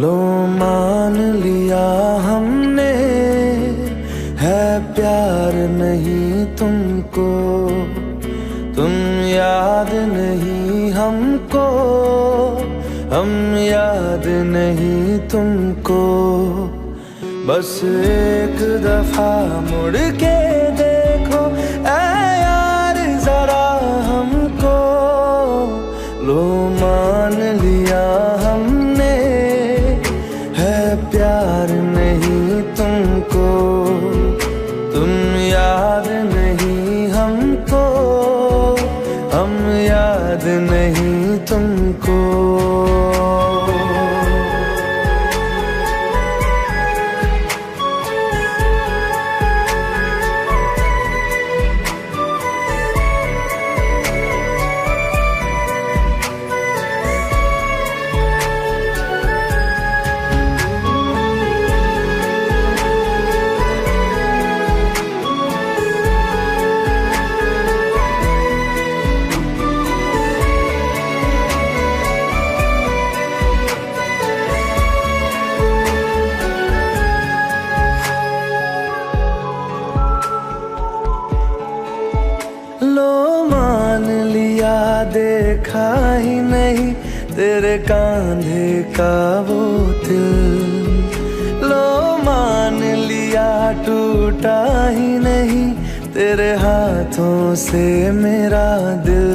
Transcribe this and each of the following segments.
लो मान लिया हमने, है प्यार नहीं तुमको, तुम याद नहीं हमको, हम याद नहीं तुमको। बस एक दफा मुड़ के देखो ऐ यार जरा हमको, लो मान लिया हमने, है प्यार नहीं तुमको, तुम याद नहीं हमको, हम याद नहीं तुमको। लो मान लिया देखा ही नहीं तेरे कांधे का वो दिल, लो मान लिया टूटा ही नहीं तेरे हाथों से मेरा दिल।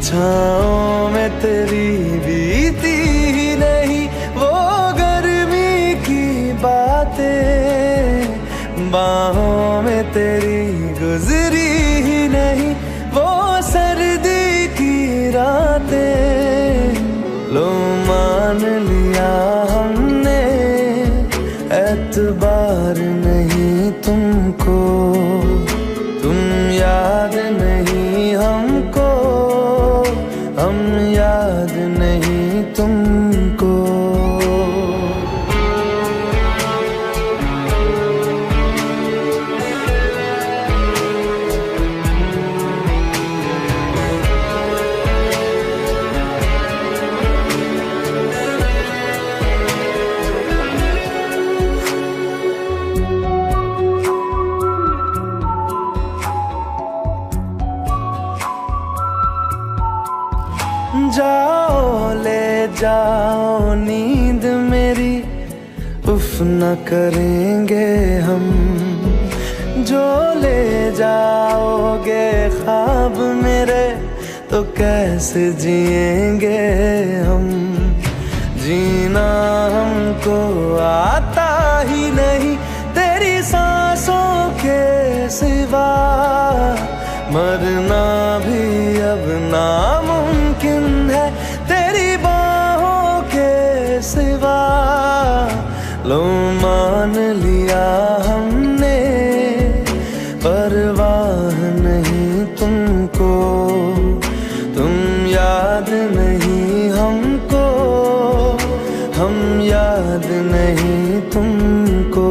छाँव में तेरी बीती ही नहीं वो गर्मी की बातें, बाहों में तेरी गुजरी ही नहीं वो सर्दी की रातें। लो मान लिया हमने, एतबार नहीं तुमको, तुम याद नहीं हमको, हम याद नहीं तुमको। जाओ ले जाओ नींद मेरी, उफ न करेंगे हम, जो ले जाओगे ख्वाब मेरे तो कैसे जिएंगे हम। जीना हमको आता ही नहीं तेरी सांसों के सिवा, मरना भी अब नामुमकिन है तेरी बाहों के सिवा। लो मान लिया हमने, परवाह नहीं तुमको, तुम याद नहीं हमको, हम याद नहीं तुमको।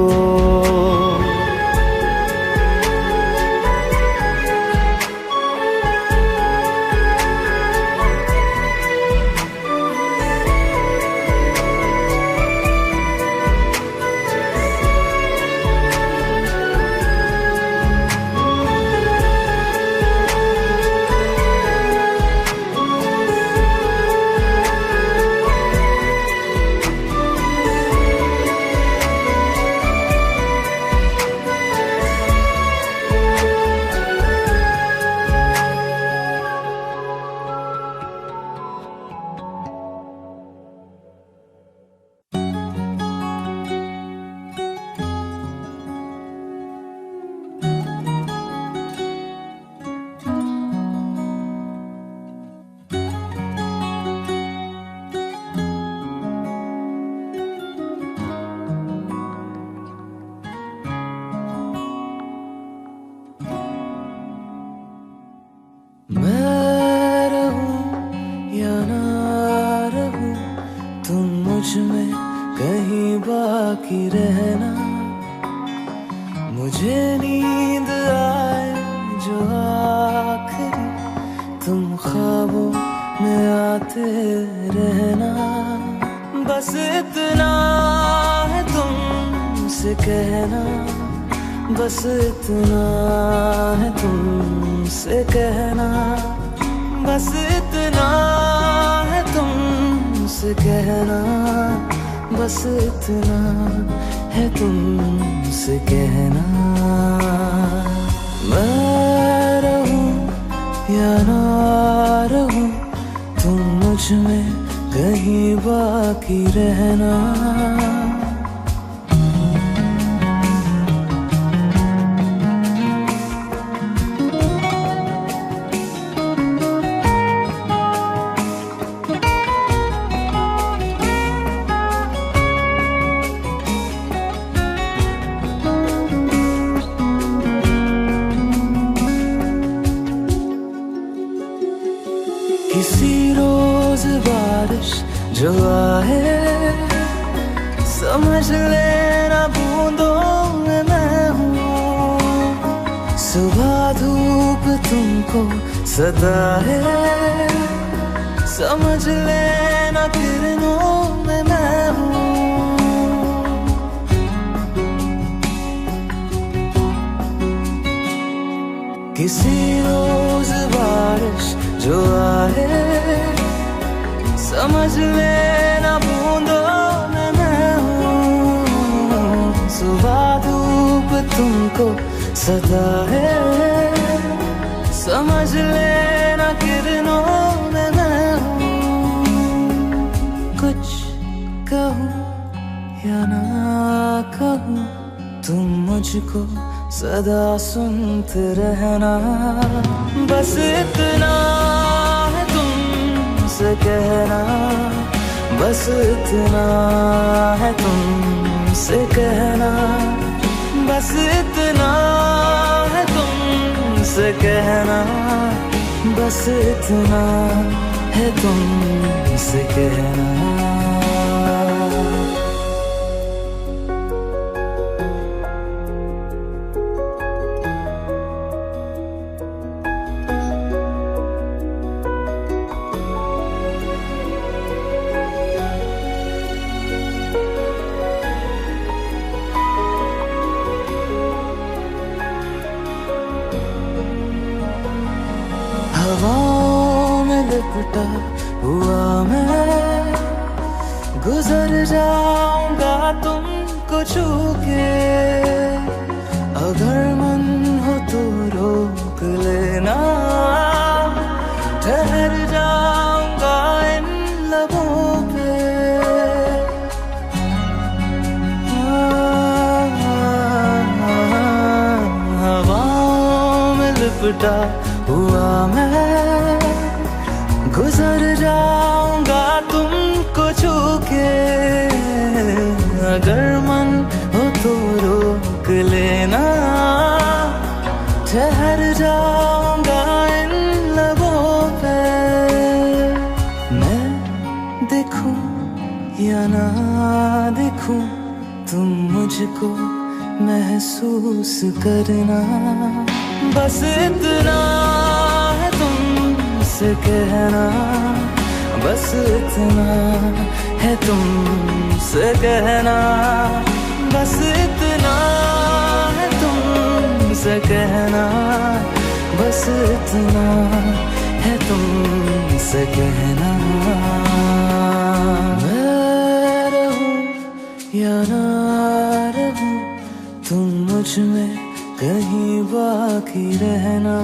मैं रहूं या ना रहूं, तुम मुझ में कहीं बाकी रहना। मुझे नींद आए जो आखिरी, तुम ख्वाबों में आते रहना। बस इतना है तुमसे कहना, बस इतना है तुमसे कहना, बस इतना है तुमसे कहना, बस इतना है तुमसे कहना। मैं रहूं या ना रहूं, तुम मुझ में कहीं बाकी रहना। किसी रोज बारिश जो आए, समझ लेना बूंदों में मैं हूँ। सुबह धूप तुमको सताए, समझ लेना किरणों में मैं हूँ। किसी रोज बारिश जो आए, समझ लेना बूंदों में मैं हूँ। सुबह धूप तुमको सताए, समझ लेना किरणों में मैं हूँ। कुछ कहूँ या ना कहूँ, तुम मुझको सदा सुनते रहना। बस इतना है तुमसे कहना, बस इतना है तुमसे कहना, बस इतना है तुमसे कहना, बस इतना है तुमसे कहना। हवाओं में लिपटा हुआ मैं, गुजर जाऊंगा तुमको छू के। अगर मन हो तो रोक लेना, ठहर जाऊंगा इन लबों पे। हवाओं में लिपटा हुआ मैं, गुजर जाऊंगा तुमको छू के। अगर मन हो तो रोक लेना, ठहर जाऊंगा इन लबों पे। मैं देखूं या ना देखूं, तुम मुझको महसूस करना। बस इतना है तुमसे कहना, बस इतना है तुमसे कहना, बस इतना है तुमसे कहना, बस इतना है तुमसे कहना। मैं रहूं या ना रहूं, तुम मुझ में कहीं बाकी रहना।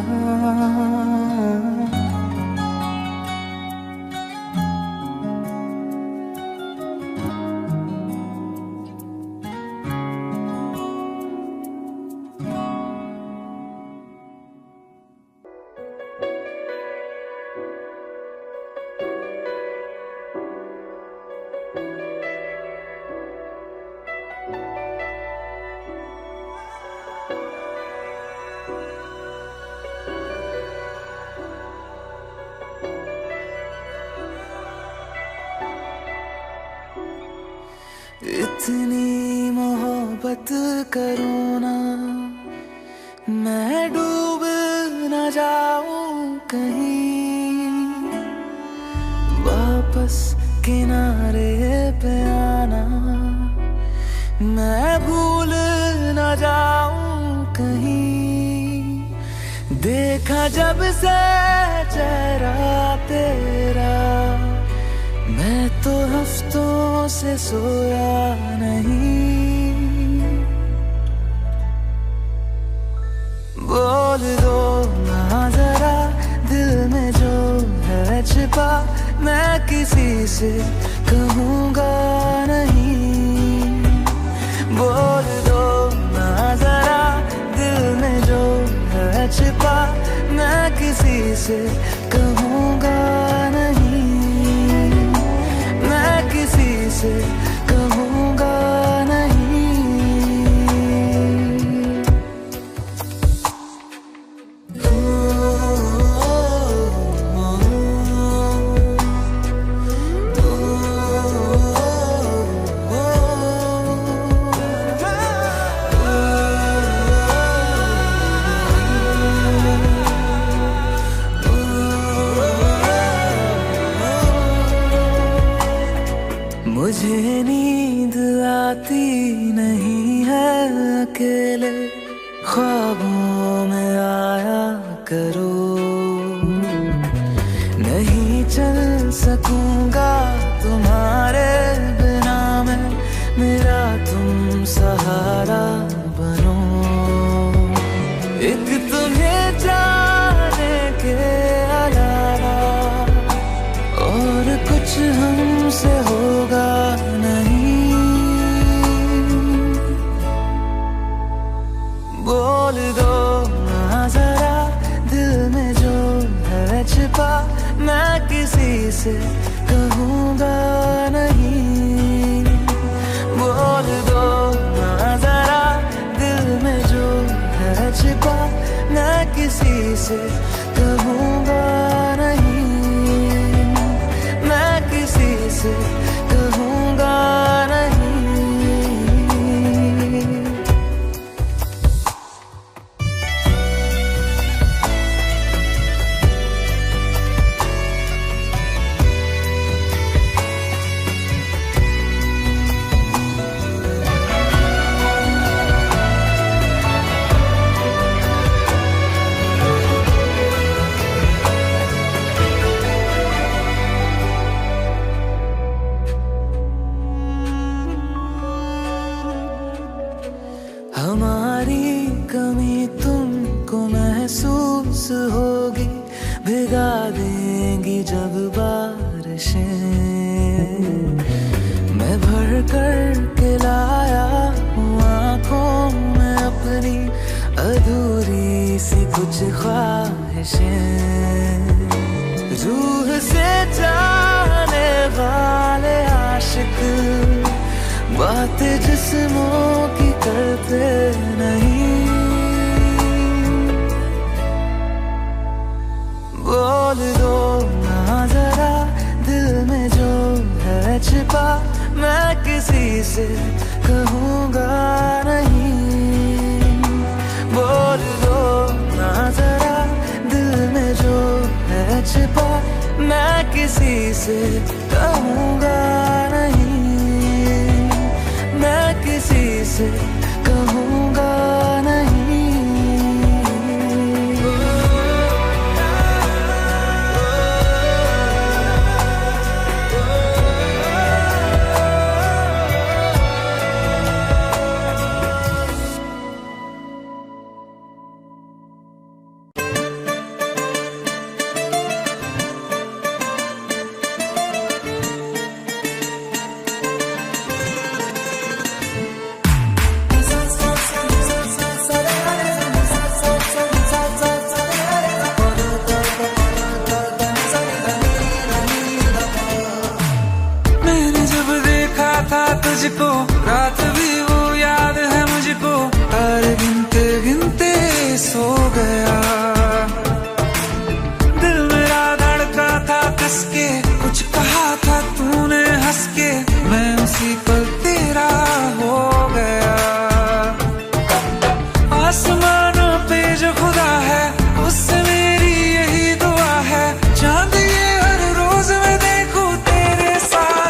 इतनी मोहब्बत करो ना, मैं डूब न जाऊं कहीं। वापस किनारे पे आना, मैं भूल न जाऊं कहीं। देखा जब से चेहरा तेरा, मैं तो हफ्तों से सोया नहीं। बोल दो ना जरा दिल में जो है छिपा, मैं किसी से कहूँगा नहीं। बोल दो ना जरा दिल में जो है छिपा, मैं किसी से कहूँगा नहीं। मैं किसी से कहूँगा नहीं। मुझे नींद आती नहीं है अकेले, ख्वाबों में आया करो। नहीं चल सकूंगा तुम्हारे बिना मैं, मेरा तुम सहारा बनो। एक तुम्हें जाने के अलावा और कुछ हमसे होगा नहीं। बोल दो ना जरा दिल में जो है छिपा, मैं किसी से कहूँगा नहीं। बोल दो ना जरा दिल में जो है छिपा, मैं किसी से कहूँगा नहीं। मैं किसी से कहूँगा नहीं। हमारी कमी तुमको महसूस होगी, भिगा देंगी जब बारिशें। मैं भर कर के लाया हूँ आँखों में अपनी अधूरी सी कुछ ख्वाहिशें। रूह से जाने वाले आशिक बातें जिस्मों की करते नहीं। बोल दो ना जरा दिल में जो है छिपा, मैं किसी से कहूँगा नहीं। बोल दो ना जरा दिल में जो है छिपा, मैं किसी से कहूँगा नहीं। मैं किसी से कहूँगा नहीं। तुझको रात भी वो याद है मुझको, तारे गिनते गिनते सो गया। दिल मेरा धड़का था कसके, कुछ कहा था तूने हंस के, मैं उसी पल तेरा हो गया। आसमानों पे जो खुदा है उससे मेरी यही दुआ है, चांद ये हर रोज मैं देखूं तेरे साथ।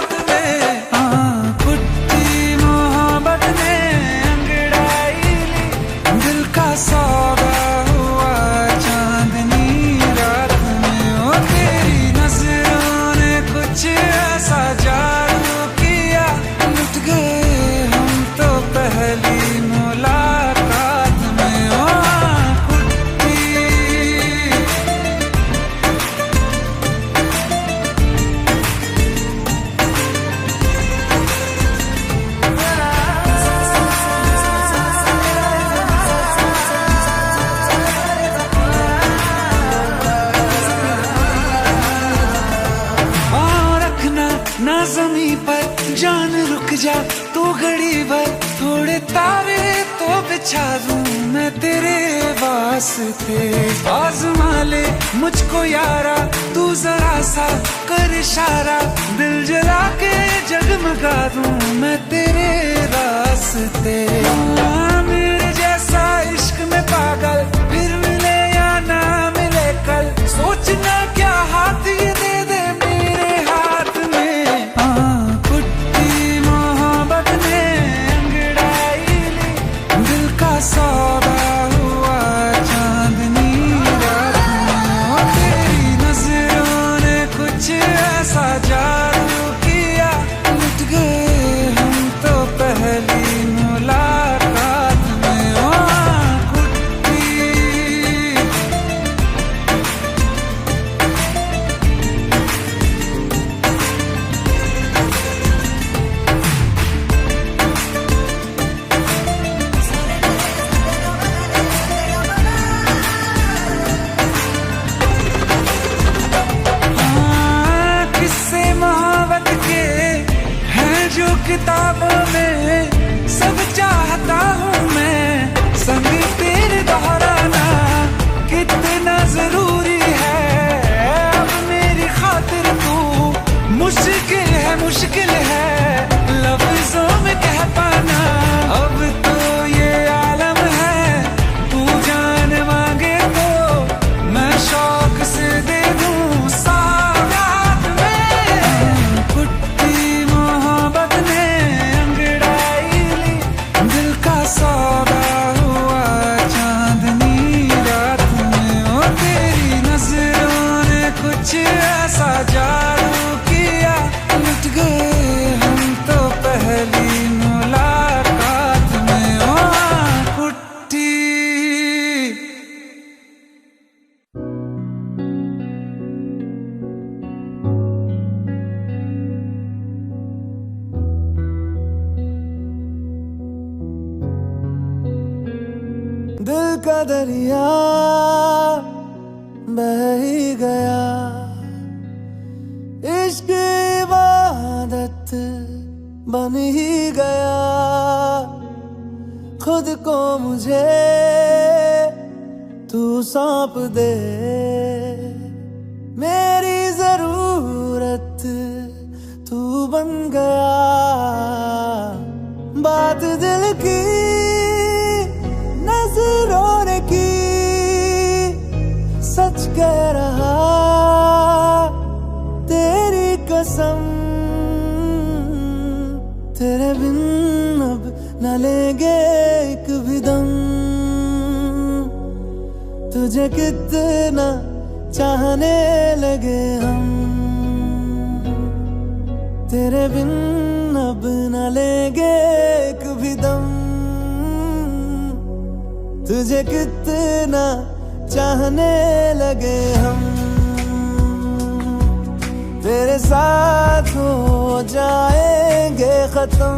बिछा दूं मैं तेरे वास्ते। आज़मा ले मुझको यारा, तू जरा सा कर इशारा, दिल जला के जगमगा दूं मैं तेरे रास्ते। मेरे जैसा इश्क में पागल फिर मिले या ना मिले कल, सोचना क्या हाथ ये दे दे मेरे हाथ में। कुट्टी मोहब्बत ने अंगड़ाई ली, दिल का सौदा हुआ चांदनी रात में। तेरी नजरों ने कुछ ऐसा जादू किया, लुट गए हम तो पहली मुलाकात में। कुट्टी किस्से मोहब्बत के हैं जो किताबों में, सब चाहता हूँ मैं संग तेरे दोहराना, कितना जरूरी है अब मेरी खातिर तू। मुश्किल है लफ्जों में कह पाना, अब तो ये आलम है, तू जान मांगे तो मैं शौक से दे दूं सौगात में। कुट्टी मोहब्बत ने अंगड़ाई ली, दिल का सौदा हुआ चांदनी रात में। तेरी नजरों ने कुछ ऐसा जादू किया, लुट गए हम तो पहली मुलाकात में। कुट्टी दिल का दरिया बह ही गया, इश्क इबादत बन ही गया। खुद को मुझे तू सौंप दे, मेरी जरूरत तू बन गया। बात दिल की नजरों ने की, सच कह रहा तेरी कसम। तेरे बिन अब न लेंगे एक भी दम, तुझे कितना चाहने लगे हम। तेरे बिन अब न लेंगे एक भी दम, तुझे कितना चाहने लगे हम। तेरे साथ हो जाएंगे खत्म,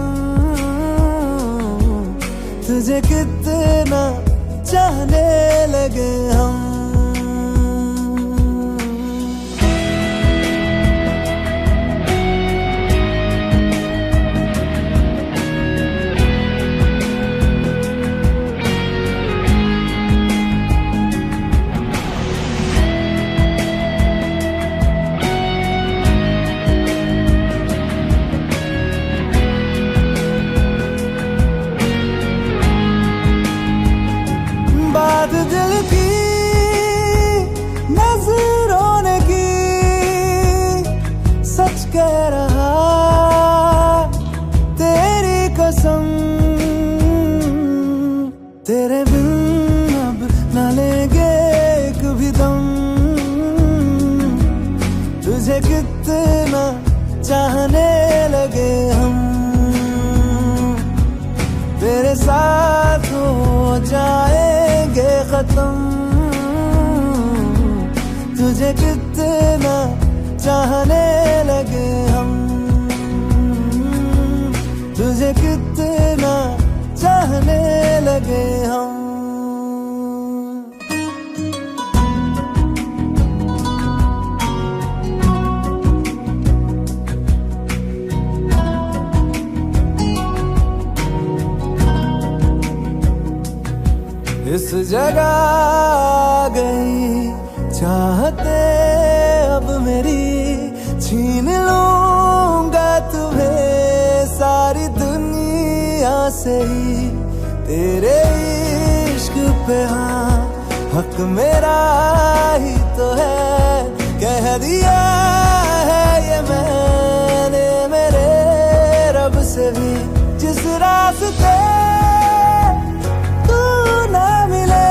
तुझे कितना चाहने लगे हम। बात दिल की नजरों ने की, सच कह रहा तेरी कसम। तेरे बिन अब न लेंगे एक भी दम, तुझे कितना चाहने लगे हम। तेरे साथ हो जाएंगे खत्म, तुझे कितना चाहने लगे हम। तुझे कितना चाहने लगे हम। इस जगह आ गई चाहते अब मेरी, छीन लूंगा तुम्हें सारी दुनिया से ही। तेरे इश्क पे हाँ हक मेरा ही तो है, कह दिया है ये मैंने मेरे रब से भी। जिस रास्ते तू ना मिले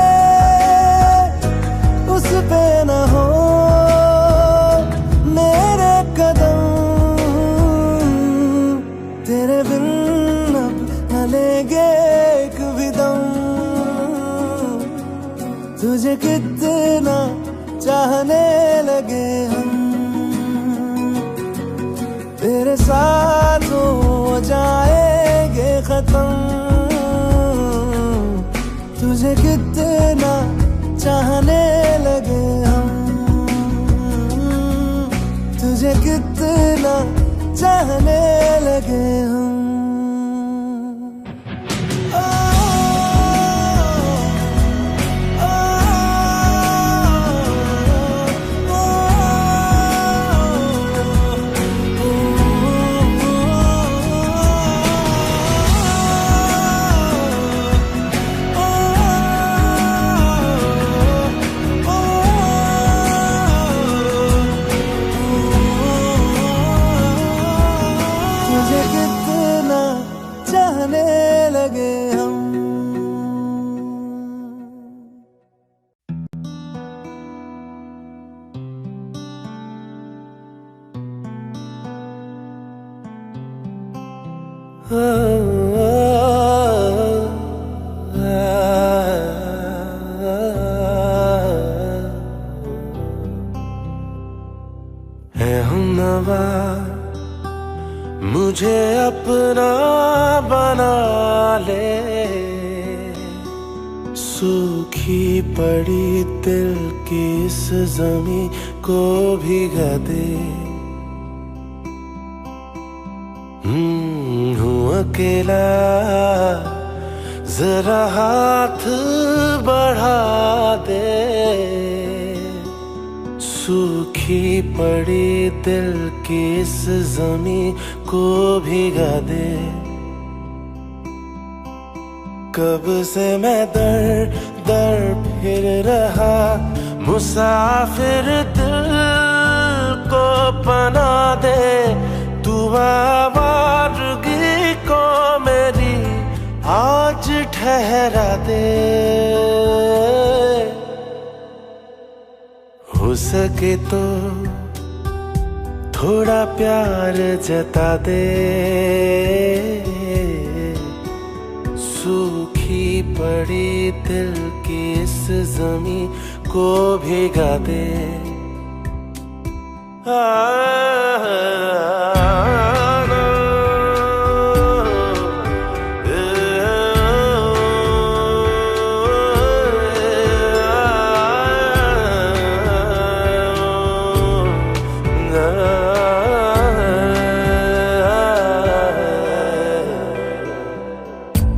उस पे न हो मेरे कदम, तेरे बिन अब न लेंगे एक भी दम। तुझे कितना चाहने लगे हम, तेरे साथ हो जाएंगे खत्म। तुझे कितना चाहने लगे हम, तुझे कितना चाहने लगे हम। लगे हम। है हमनवा मुझे अपना बना ले, सूखी पड़ी दिल की इस ज़मीं को भिगा दे। हूँ अकेला जरा हाथ बढ़ा दे, सूखी पड़ी दिल की इस ज़मीं को भिगा दे। कब से मैं दर दर फिर रहा, मुसाफिर दिल को पना दे। तू आवारगी को मेरी आज ठहरा दे। हो सके तो थोड़ा प्यार जता दे, सूखी पड़ी दिल की इस ज़मीं को भिगा दे।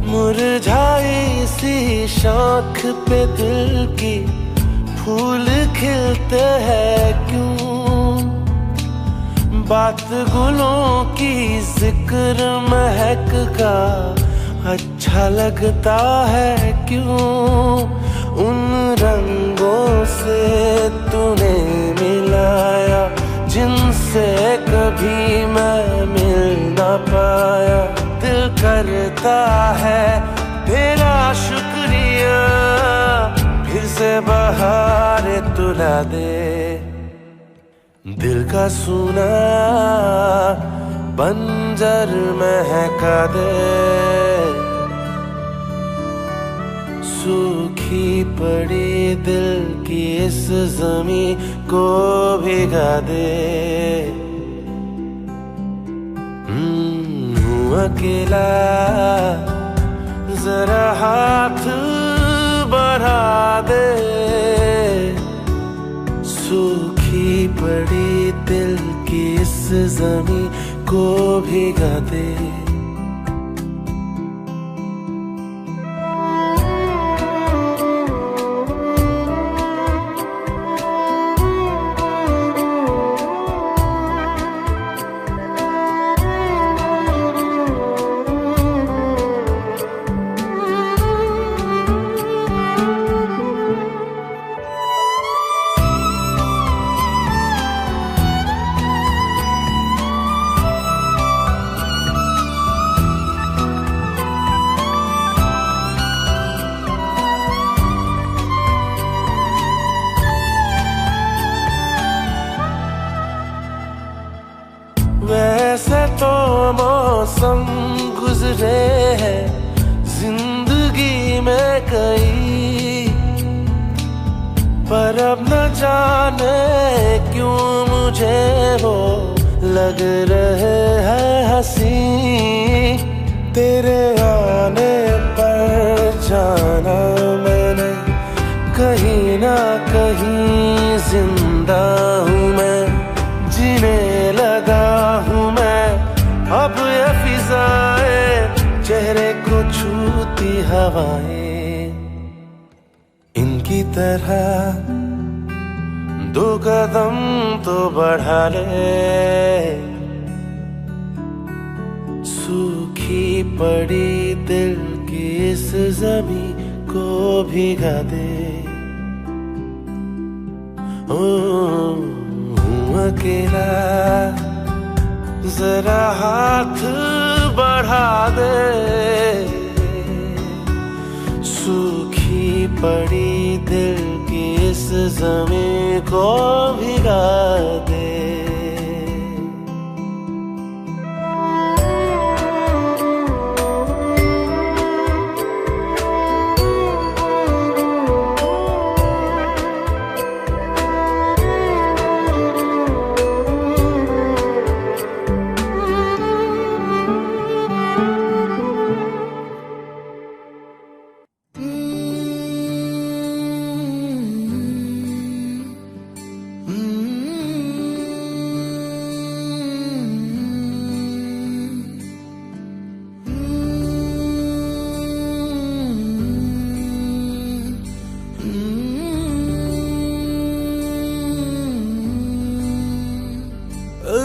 मुरझाई सी शाख पे दिल की फूल खिलते हैं क्यों, बात गुलों की जिक्र महक का अच्छा लगता है क्यों। उन रंगों से तूने मिलाया जिनसे कभी मैं मिल ना पाया। दिल करता है तेरा शुक्रिया, फिर से बहार तुला दे। दिल का सूना बंजर महका दे, सूखी पड़ी दिल की इस ज़मीं को भिगा दे। अकेला जरा हाथ बढ़ा दे, सूखी पड़ी दिल की इस ज़मीं को भिगा दे। गुजरे हैं जिंदगी में कई, पर अब न जाने क्यों मुझे वो लग रहे हैं हंसी। तेरे आने पर जाना मैंने कहीं ना कहीं जिंदा हूँ मैं, जीने लगा हूँ मैं अब ये फिजाएं, चेहरे को छूती हवाएं। इनकी तरह दो कदम तो बढ़ा ले, सूखी पड़ी दिल की इस ज़मीं को भिगा दे। हूँ अकेला, जरा हाथ बढ़ा दे, सूखी पड़ी दिल की इस ज़मीं को भिगा दे।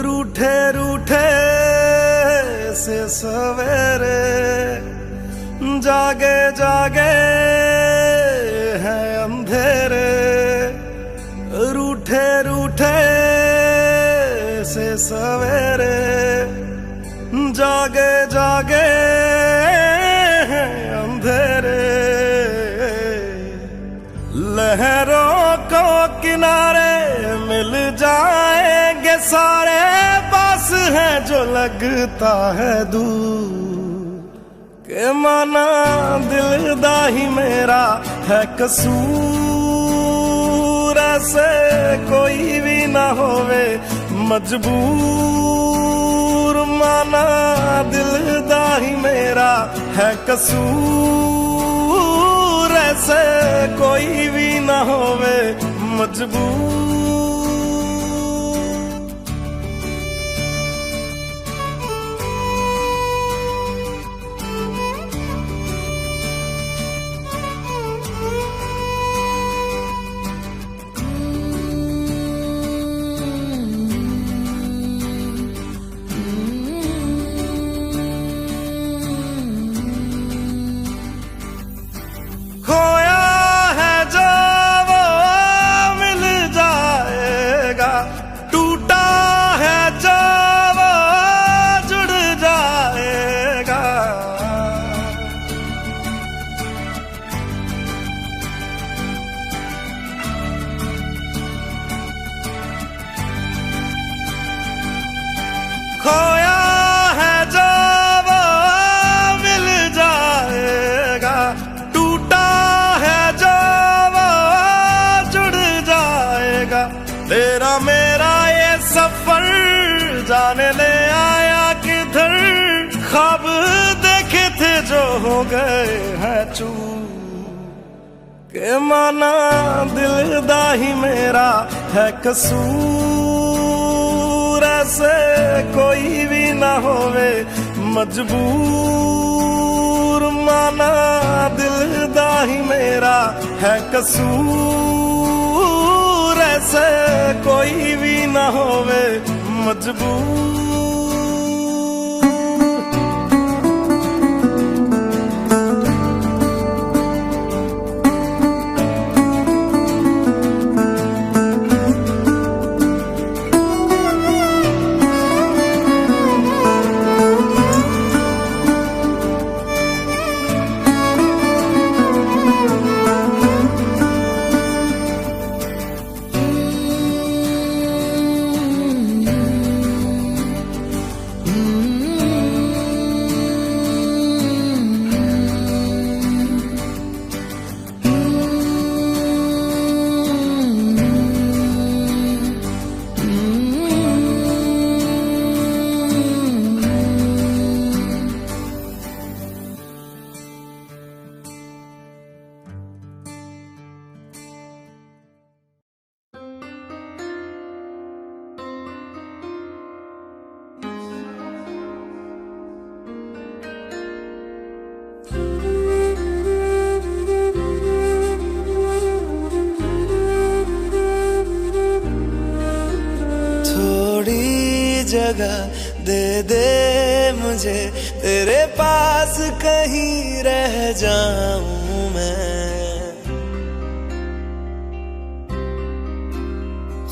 रूठे रूठे से सवेरे, जागे जागे हैं अंधेरे। रूठे रूठे से सवेरे, जागे जागे हैं अंधेरे। लहरों को किनारे मिल जाएंगे सारे, पास है जो लगता है दूर। के माना दिलदा ही मेरा है कसूर, ऐसे कोई भी ना होवे मजबूर। माना दिलदा ही मेरा है कसूर, ऐसे कोई भी ना होवे मजबूर। खोया है जो वो मिल जाएगा, टूटा है जो वो जुड़ जाएगा। तेरा मेरा ये सफर जाने ले आया किधर, ख्वाब देखे थे जो हो गए हैं चूर। के माना दिलदा ही मेरा है कसूर, ऐसे कोई भी ना होवे मजबूर। माना दिलदा ही मेरा है कसूर, ऐसे कोई भी ना होवे मजबूर। जगह दे दे मुझे, तेरे पास कहीं रह जाऊं मैं।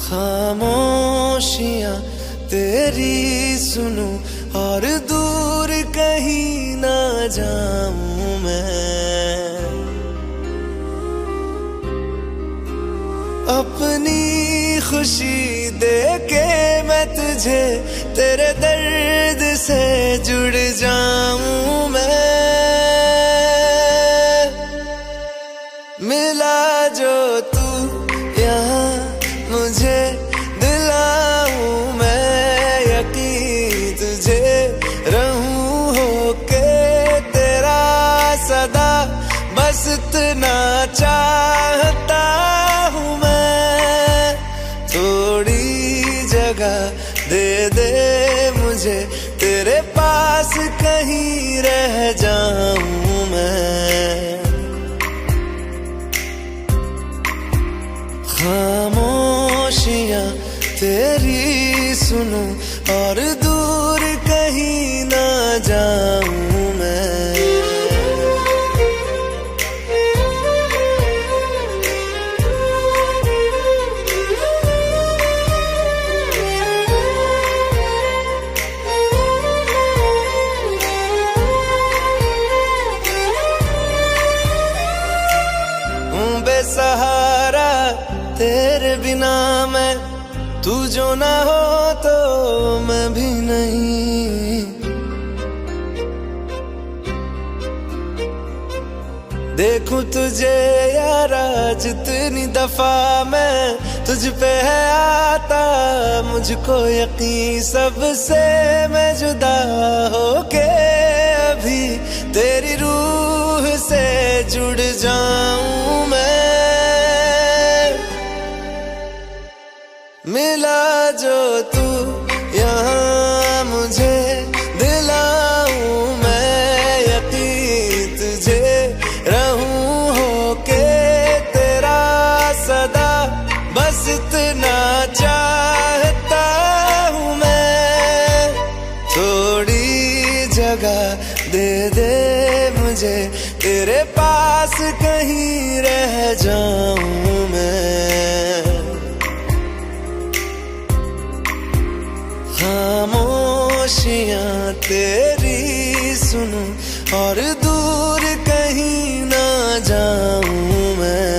खामोशियां तेरी सुनूं और दूर कहीं ना जाऊं मैं। अपनी खुशी देके मैं तुझे, तेरे दर्द से जुड़ जाऊं मैं। मिला जो तू यहाँ मुझे, दिलाऊं मैं यकीन तुझे, रहूं होके तेरा सदा, बस इतना चाहता हूँ मैं। थोड़ी जगह दे दे मुझे, तेरे पास कहीं रह जाऊं मैं। खामोशियां तेरी सुनूं और दूर कहीं ना जाऊं मैं। बेसहारा तेरे बिना मैं, तू जो ना हो तो मैं भी नहीं। देखूं तुझे यारा जितनी दफा मैं, तुझ पे है आता मुझको यकीन, सबसे मैं जुदा होके अभी तेरी रूह से जुड़ जाऊं मैं। मिला जो तू यहाँ मुझे, दिलाऊं मैं यकीन तुझे, रहूं होके तेरा सदा, बस इतना चाहता हूँ मैं। थोड़ी जगह दे दे मुझे, तेरे पास कहीं रह जाऊं मैं। खामोशियां तेरी सुनूं और दूर कहीं ना जाऊं मैं।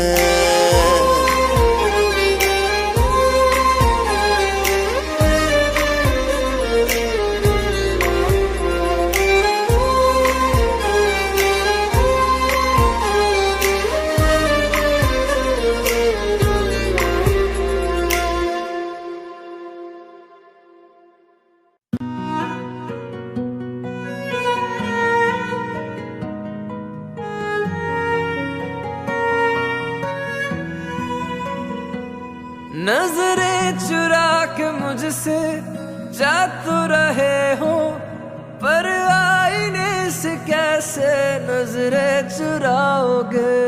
नजरें चुरा के मुझसे जा तो रहे हो, पर आईने से कैसे नजरें चुराओगे।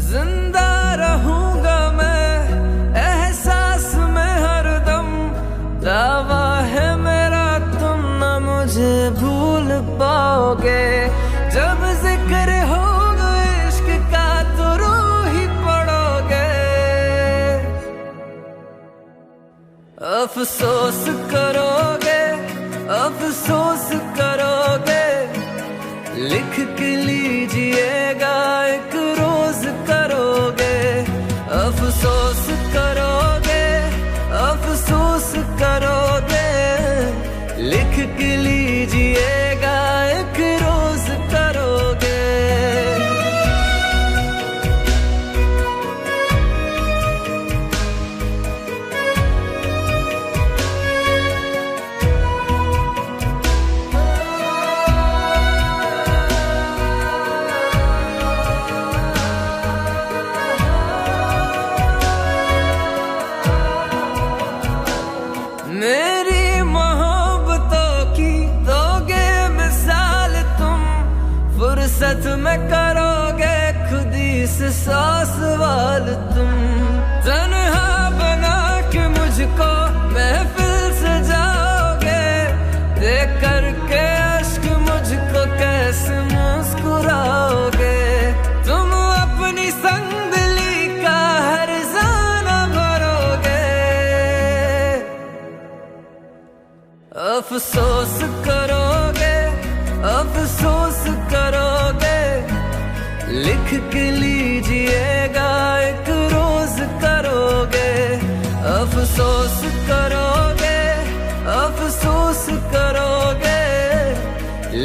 जिंदा रहूंगा मैं एहसास में हरदम, दावा है मेरा तुम न मुझे भूल पाओगे। जब जिक्र होगा इश्क का तो रो ही पड़ोगे। अफसोस करोगे, अफसोस करोगे, लिख के लीजिएगा एक रोज करोगे। अफसोस करोगे, अफसोस करोगे, लिख के लीजिएगा एक रोज करोगे। मेरी मोहब्बतों की दोगे मिसाल तुम, फुर्सत में करोगे खुदी से 100 सवाल तुम। तन्हा बना के मुझको अफसोस करोगे, लिख के लीजिएगा एक रोज करोगे। अफसोस करोगे, अफसोस करोगे,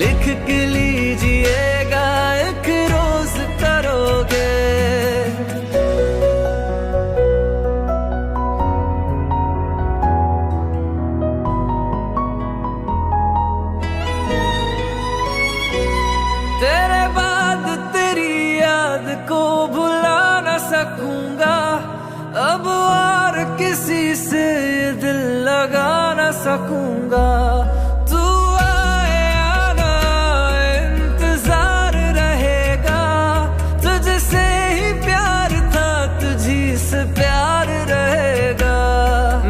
लिख के लीजिएगा एक रोज करोगे। तेरे बाद तेरी याद को भुला न सकूंगा, अब और किसी से दिल लगा न सकूंगा। तू आए आना इंतजार रहेगा, तुझसे ही प्यार था तुझी से प्यार रहेगा।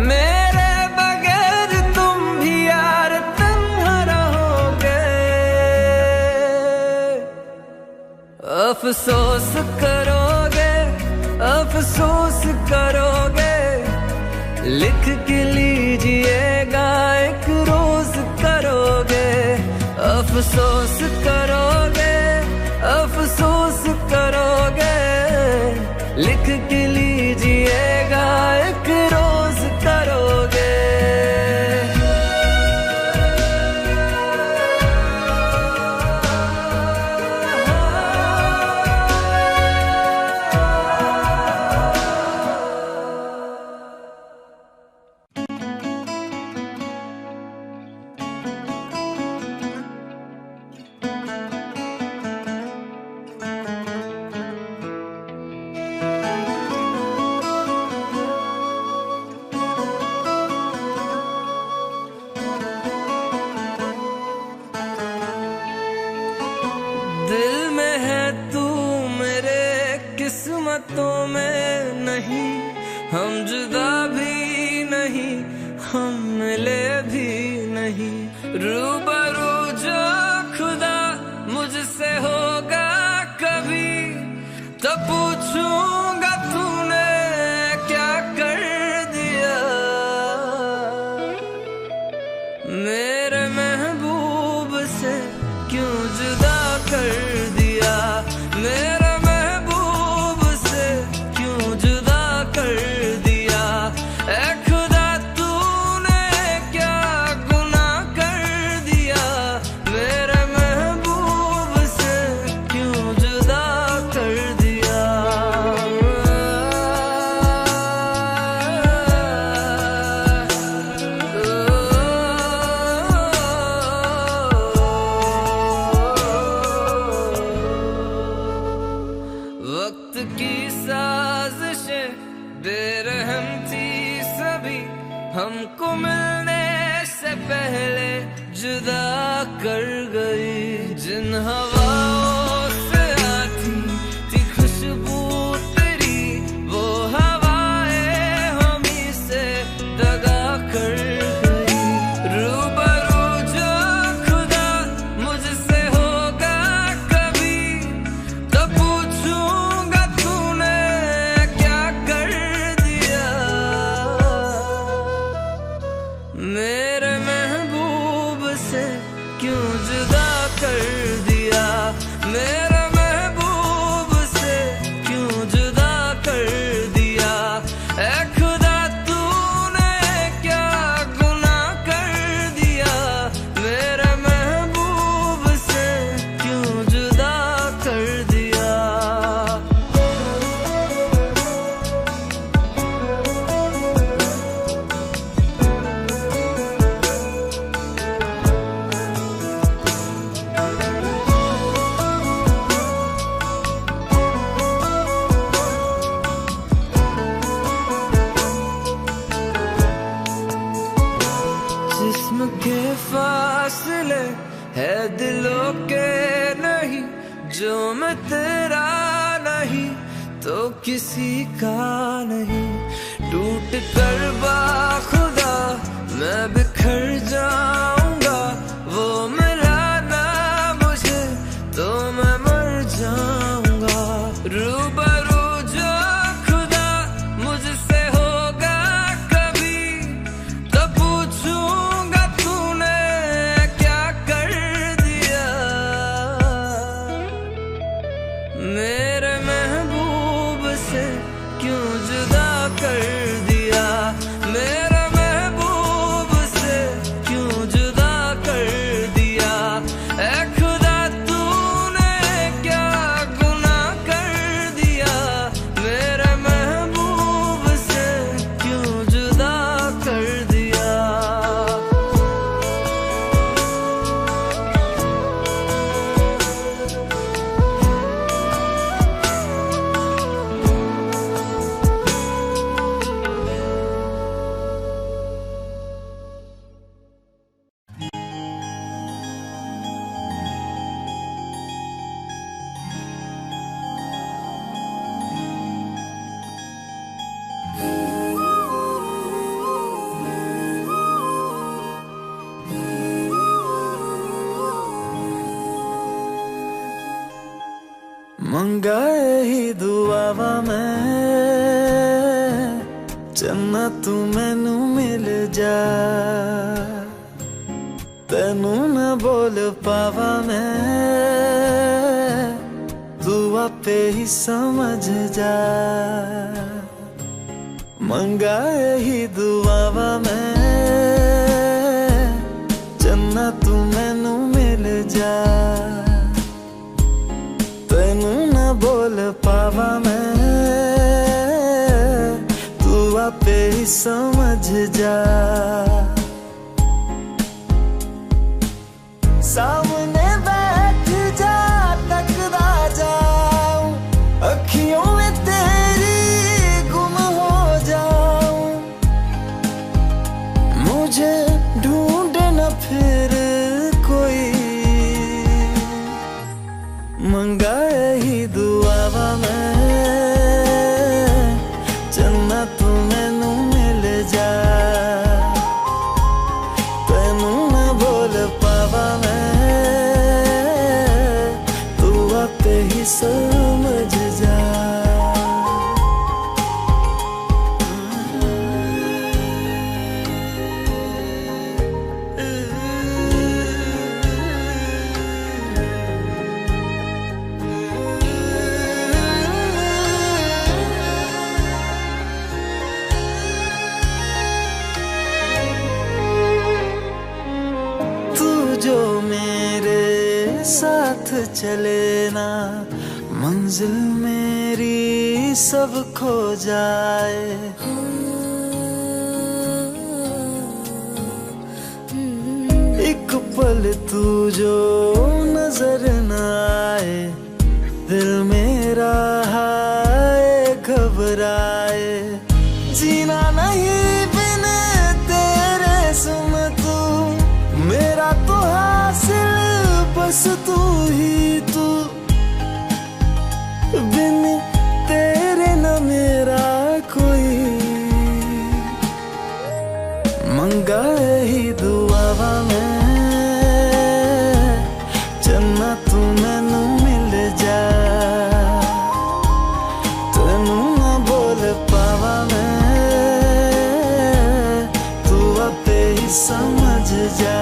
मेरे बगैर तुम भी यार तन्हा रहोगे। अफसोस करोगे, अफसोस करोगे, लिख के लीजिएगा एक रोज करोगे। अफसोस करोगे, अफसोस करोगे, लिख के लीजिएगा एक रोज करोगे। दिल में है तू मेरे, किस्मतों में नहीं। हम जुदा भी नहीं, हम मिले भी नहीं। रूबरू जो खुदा मुझसे होगा कभी, तो पूछूंगा तूने क्या कर दिया। मेरे महबूब से क्यों जुदा कर दिया। मेरे महबूब से क्यों जुदा कर दिया। ऐ खुदा तूने क्या गुनाह कर दिया। मेरे महबूब से क्यों जुदा कर दिया। वक्त की साजिशें बेरहम थी सभी, हमको मिलने से पहले जुदा कर गई। जिन हवाओं से आती थी खुशबू तेरी, वो हवाएं हमी से दगा कर गई। रूबरू जो खुदा मुझसे होगा कभी, तो पूछूंगा तूने क्या कर दिया। मेरे महबूब से क्यों जुदा कर दिया। मेरे महबूब से क्यों जुदा कर दिया। ऐ खुदा तूने क्या गुनाह कर दिया। मेरे महबूब से क्यों जुदा कर दिया। जिस्म के फासले है दिलों के नहीं, जो मैं तेरा नहीं तो किसी का नहीं। टूट कर बाखुदा मैं बिखर जाऊंगा, वो मिलाना मुझे तो मैं मर जाऊंगा। रूबरू जो खुदा मुझसे होगा कभी, तो पूछूंगा तूने क्या कर दिया। मंगाए ही दुआवा मैं चन्ना तू मैनू मिल जा तेनू ना बोल पावा मैं तू आपे ही समझ जा मंगाए ही दुआवा मैं चन्ना तू मैनू मिल जा तेनू ना बोल पावा मैं तू आपे ही समझ जा सामने बैठ जा तकदा जाऊं अखियों में तेरी गुम हो जाऊं मुझे ढूंढे न फिर कोई मंगाए ही दुआवा मैं चन्ना तू मैनू मिल जा तेनू ना बोल पावा मैं तू आपे ही समझ जा जो मेरे साथ चले ना मंजिल मेरी सब खो जाए एक पल तू जो नजर न आए दिल मेरा हाय घबराए जीना नहीं बिन तेरे सुन तू मेरा तो हासिल बस तू ही तू बिन तेरे न मेरा कोई मंगाए ही दुआवा मैं चन्ना तू मैनू मिल जा तेनू ना बोल पावा मैं तू आपे ही समझ जा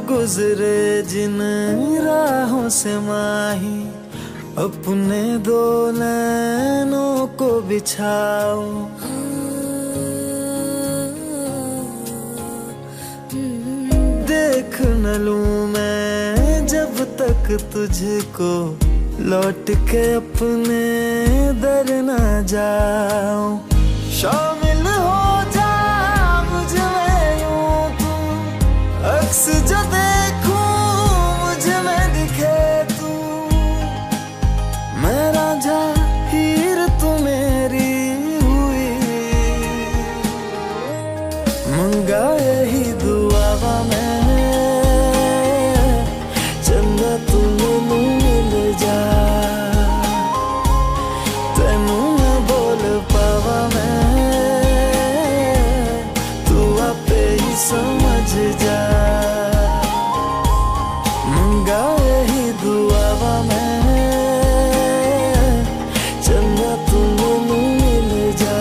गुजरे जिन राहों से माही अपने दो नैनों को बिछाओ देख न लूं मैं जब तक तुझको लौट के अपने दर ना जाऊं शामिल हो जा मुझ में यूं तू अक्स जो देखूं मुझ में दिखे तू मैं राजा हीर तू मेरी हुई मंगाए ही दुआवा मैं चन्ना तू मैनू मिल जा तेनू ना बोल पावा मैं तू आपे ही समझ जा मंगाए ही दुआवा मैं चन्ना तू मैनू मिल जा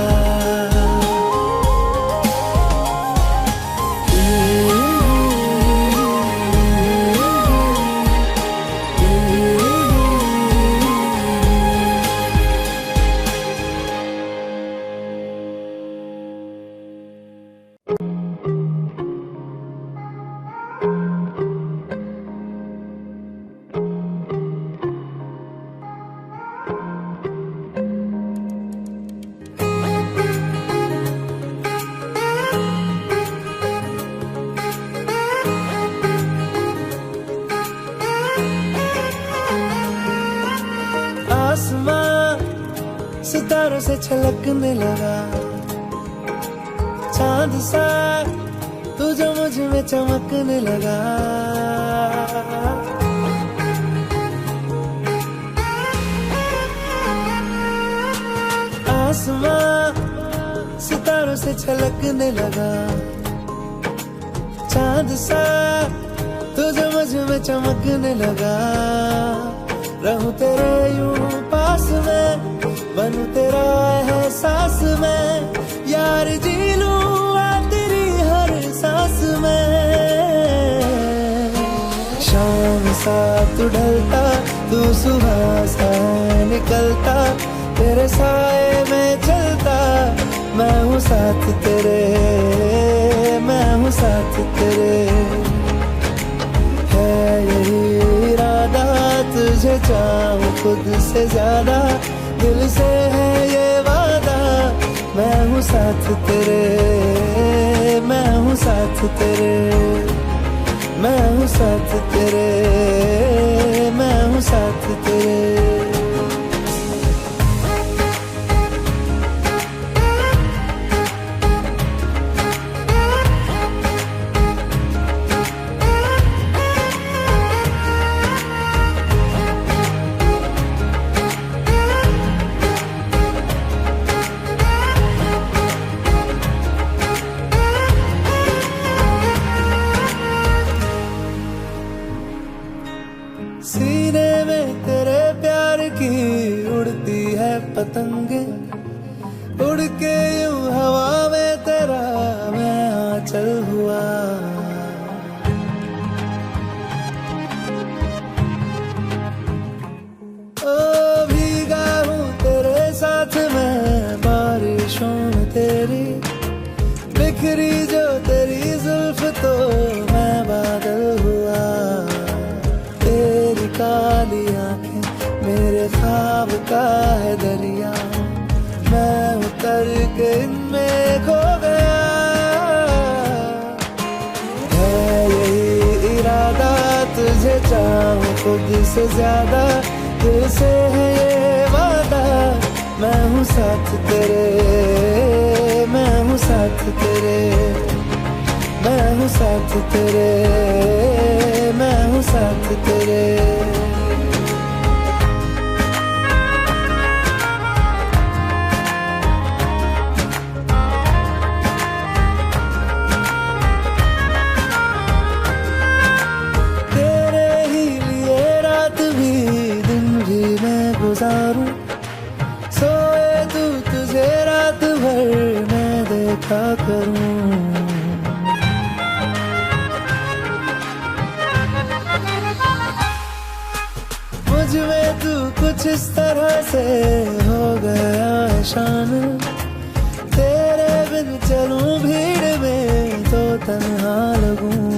आसमां सितारों से छलकने लगा चांद सा तू जो मुझ में चमकने लगा। आसमां सितारों से छलकने लगा। चांद सा तू जो मुझ में चमकने लगा। रहूं तेरे यूं पास में, बनूं तेरा एहसास में, यार जी लूं तेरी हर सांस में। शाम सा तू ढलता, तू सुबह सा निकलता, तेरे साए में चलता, मैं हूँ साथ तेरे, मैं हूँ साथ तेरे। है यही इरादा तुझे चाहूं खुद से ज्यादा, दिल से है ये वादा, मैं हूँ साथ तेरे, मैं हूँ साथ तेरे, मैं हूँ साथ तेरे, मैं हूँ साथ तेरे। सीने में तेरे प्यार की उड़ती है पतंगे, उड़ के यूं हवा में तेरा मैं आंचल हुआ। ओ भीगा हूँ तेरे साथ मैं बारिशों में तेरी, बिखरी जो तेरी जुल्फ तो मैं बादल हुआ। काली आंखें मेरे ख्वाब का है दरिया, मैं उतर के इनमें खो गया। है यही इरादा तुझे चाहूं खुद से ज्यादा, दिल से है ये वादा, मैं हूँ साथ तेरे, मैं हूँ साथ तेरे, मैं हूँ साथ तेरे, मैं हूँ साथ तेरे। तेरे ही लिए रात भी दिन भी मैं गुजारूं, सोए तू तुझे रात भर मैं देखा करूं। मुझमें तू कुछ इस तरह से हो गया है शान, तेरे बिन चलूं भीड़ में तो तन्हा लगूं।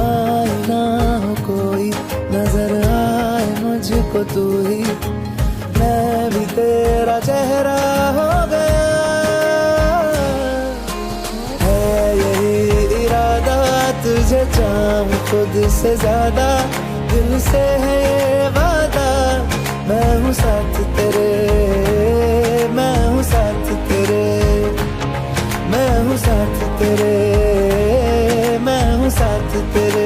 आए ना हो कोई नजर आए मुझको तू ही, मैं भी तेरा चेहरा हो गया। है यही इरादा तुझे चाहूं खुद से ज्यादा, दिल से है ये वादा, मैं हूँ साथ तेरे, मैं हूँ साथ तेरे, मैं हूँ साथ तेरे, मैं हूँ साथ तेरे।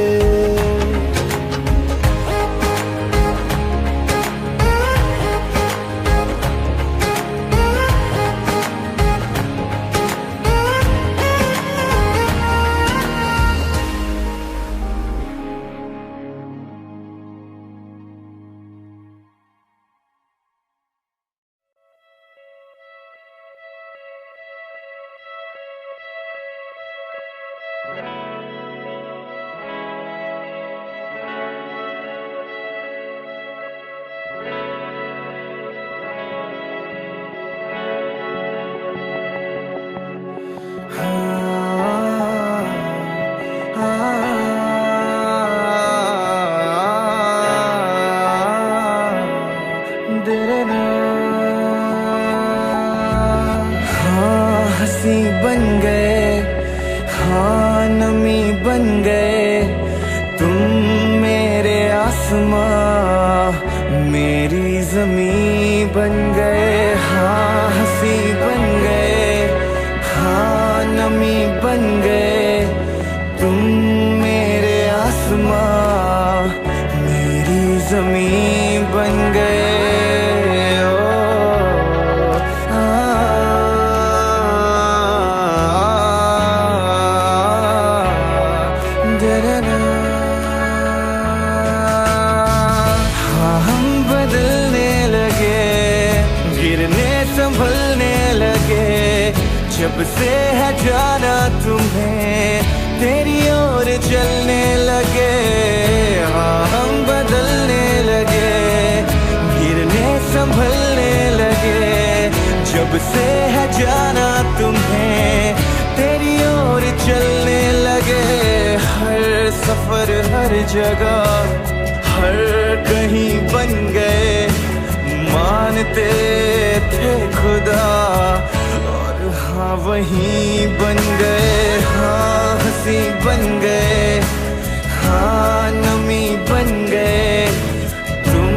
हंसी बन गए, हाँ नमी बन गए, तुम मेरे आसमां मेरी जमी बन गए। हाँ हंसी बन गए, हाँ जब से है जाना तुम्हें तेरी ओर चलने लगे, हाँ हम बदलने लगे, गिरने संभलने लगे। जब से है जाना तुम्हें तेरी ओर चलने लगे, हर सफर हर जगह हर कहीं बन गए, मानते थे खुदा और हाँ वहीं बन गए। हाँ हंसी बन गए, हाँ नमी बन गए, तुम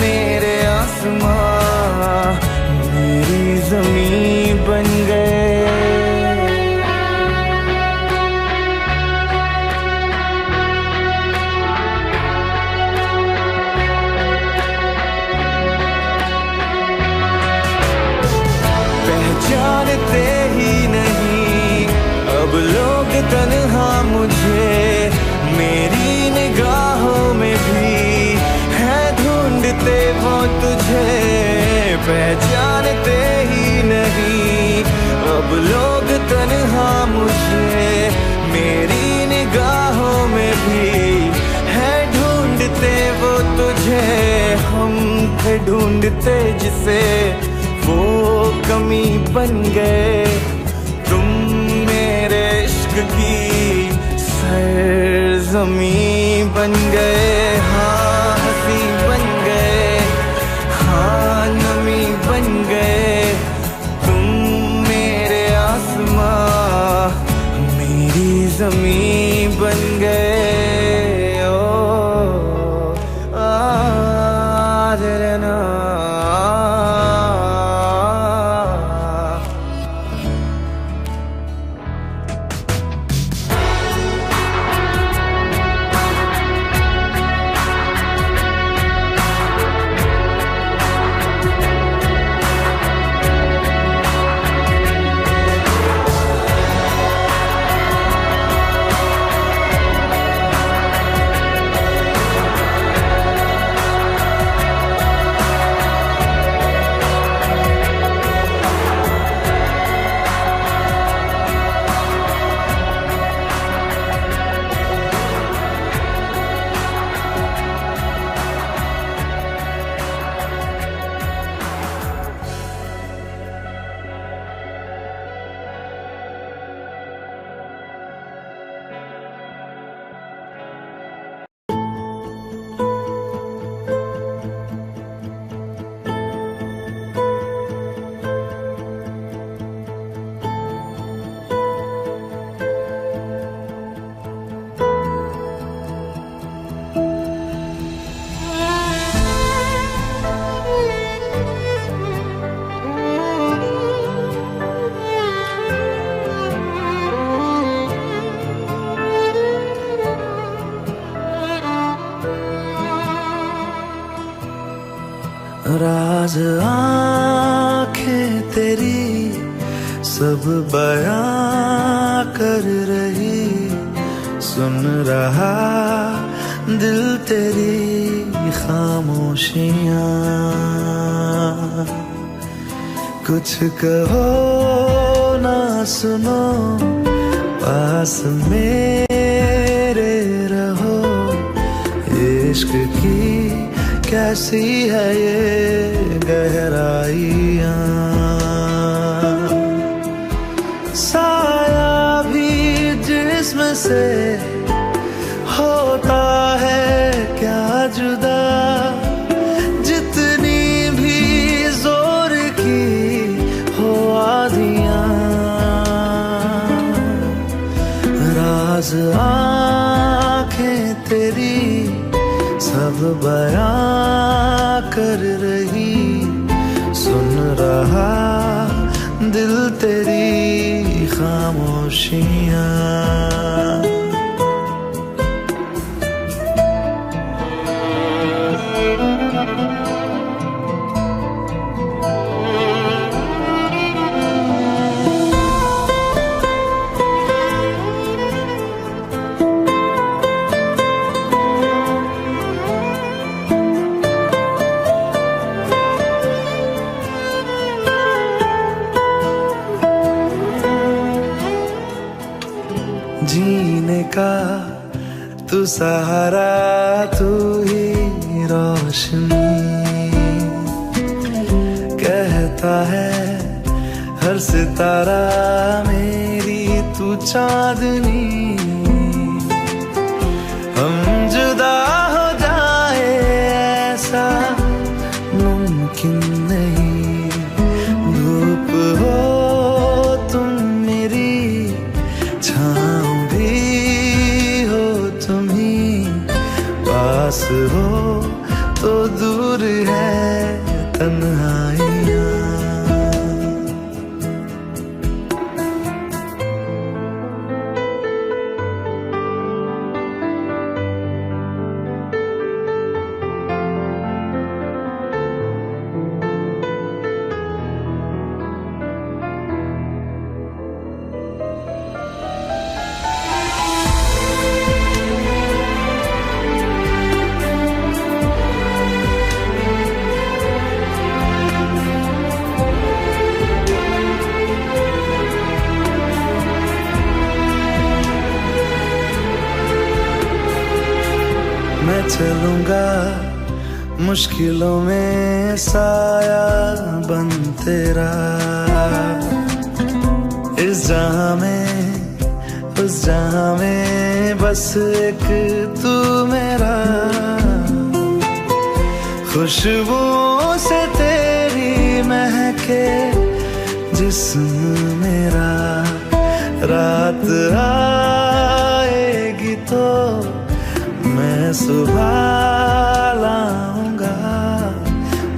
मेरे आसमां मेरी ज़मीं बन गए। जानते ही नहीं अब लोग तन्हा मुझे, मेरी निगाहों में भी है ढूंढते वो तुझे। पहचानते ही नहीं अब लोग तन्हा मुझे, मेरी निगाहों में भी है ढूंढते वो तुझे। हम थे ढूंढते जिसे वो कमी बन गए, तुम मेरे इश्क की सरज़मीं बन गए। हाँ हंसी बन गए, हाँ नमी बन गए, तुम मेरे आसमां मेरी ज़मीं बन गए। राज आँखें तेरी सब बयां कर रही, सुन रहा दिल तेरी खामोशियाँ। कुछ कहो ना सुनो, पास मेरे रहो, इश्क की कैसी है ये गहराइयाँ। साया भी जिस्म से होता है क्या जुदा, जितनी भी जोर की हो आधियाँ। राज आँखें तेरी सब बयां कर रही, सुन रहा दिल तेरी खामोशियाँ। जीने का तू सहारा, तू ही रोशनी। कहता है हर सितारा मेरी तू चांदनी। हम जुदा हो जाए ऐसा मुमकिन नहीं। धूप हो तुम मेरी, छाँव भी हो तुम ही। पास हो तो दूर है तन्हाइयाँ। मैं चलूंगा मुश्किलों में साया बन तेरा। इस जहां में उस जहां में बस एक तू मेरा। खुशबुओं से तेरी महके जिस्म मेरा। रात आएगी तो मैं सुबह लाऊंगा।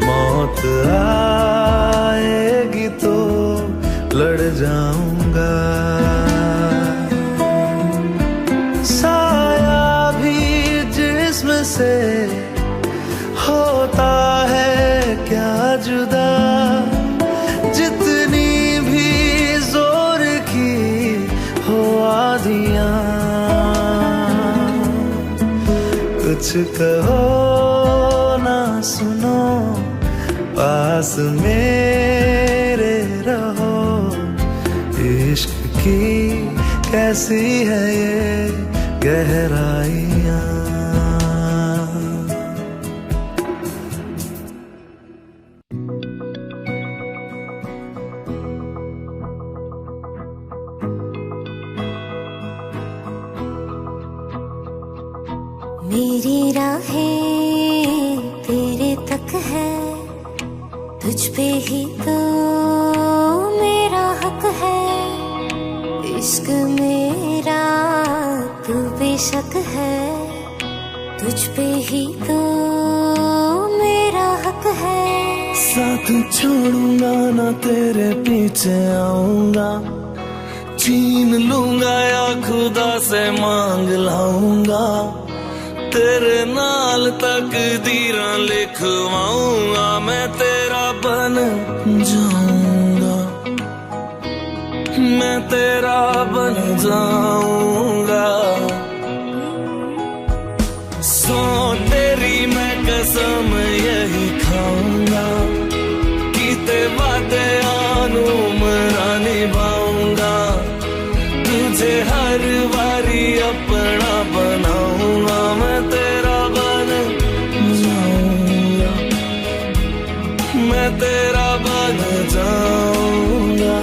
मौत आएगी तो लड़ जाऊंगा। साया भी जिस्म से होता है क्या जुदा। जितनी भी जोर की हो आधियां, कुछ कहो ना सुनो, पास मेरे रहो। इश्क की कैसी है ये गहराइयाँ। मेरी राहें तेरे तक है, तुझ पे ही तो मेरा हक है। इश्क मेरा तू बेशक है, तुझ पे ही तो मेरा हक है। साथ छोड़ूंगा ना तेरे पीछे आऊंगा। छीन लूंगा या खुदा से मांग लाऊंगा। तेरे नाल तकदीरां लिखवाऊंगा। मैं तेरा बन जाऊंगा, मैं तेरा बन जाऊंगा। सो तेरी मैं कसम यही खाऊंगा। कीते वादे आनू मरा निभाऊंगा। तुझे हर बारी अपना बनाऊंगा। मैं तेरा बन जाऊंगा, मैं तेरा बन जाऊंगा।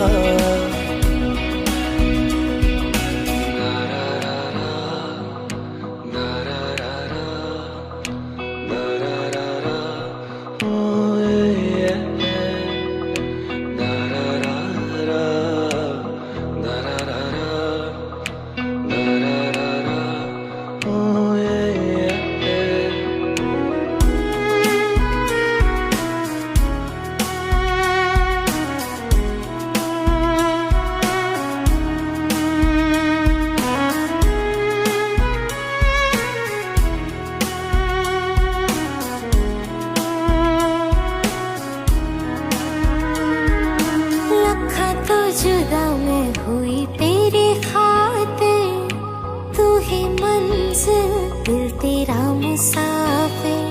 जुदा मैं हुई तेरी खातिर, तू ही मंजिल दिल तेरा मुसाफिर।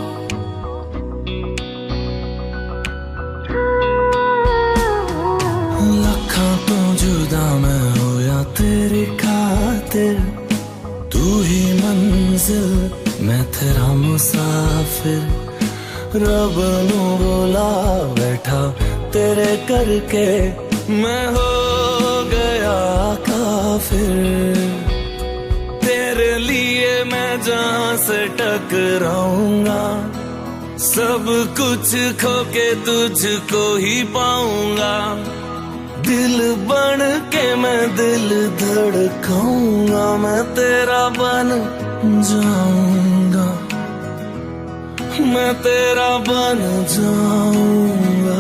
लखा तो जुदा मैं होया तेरी खातिर, फिर रब नू बुला बैठा तेरे करके मैं हो गया काफिर। तेरे लिए मैं जहां से टकराऊंगा, सब कुछ खो के तुझको ही पाऊंगा। दिल बन के मैं दिल धड़काऊंगा, मैं तेरा बन जाऊंगा, मैं तेरा बन जाऊंगा।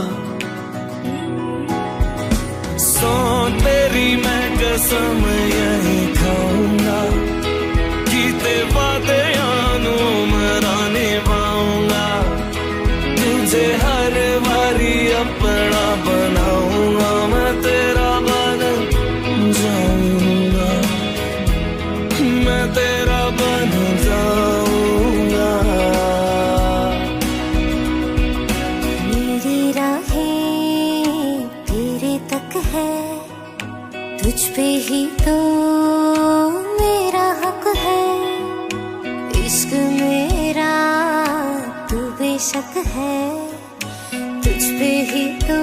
सौ तेरी मैं कसम यही खाऊंगा, कीते वादे यानू मराने पाऊंगा। तुझे हर बारी अपना बनाऊंगा, मैं तेरा बन जाऊंगा, मैं तेरा बन जाऊंगा। मेरी राहें तेरे तक है, तुझ पे ही तो मेरा हक है। इश्क मेरा तू बेशक है, तुझ पे ही तो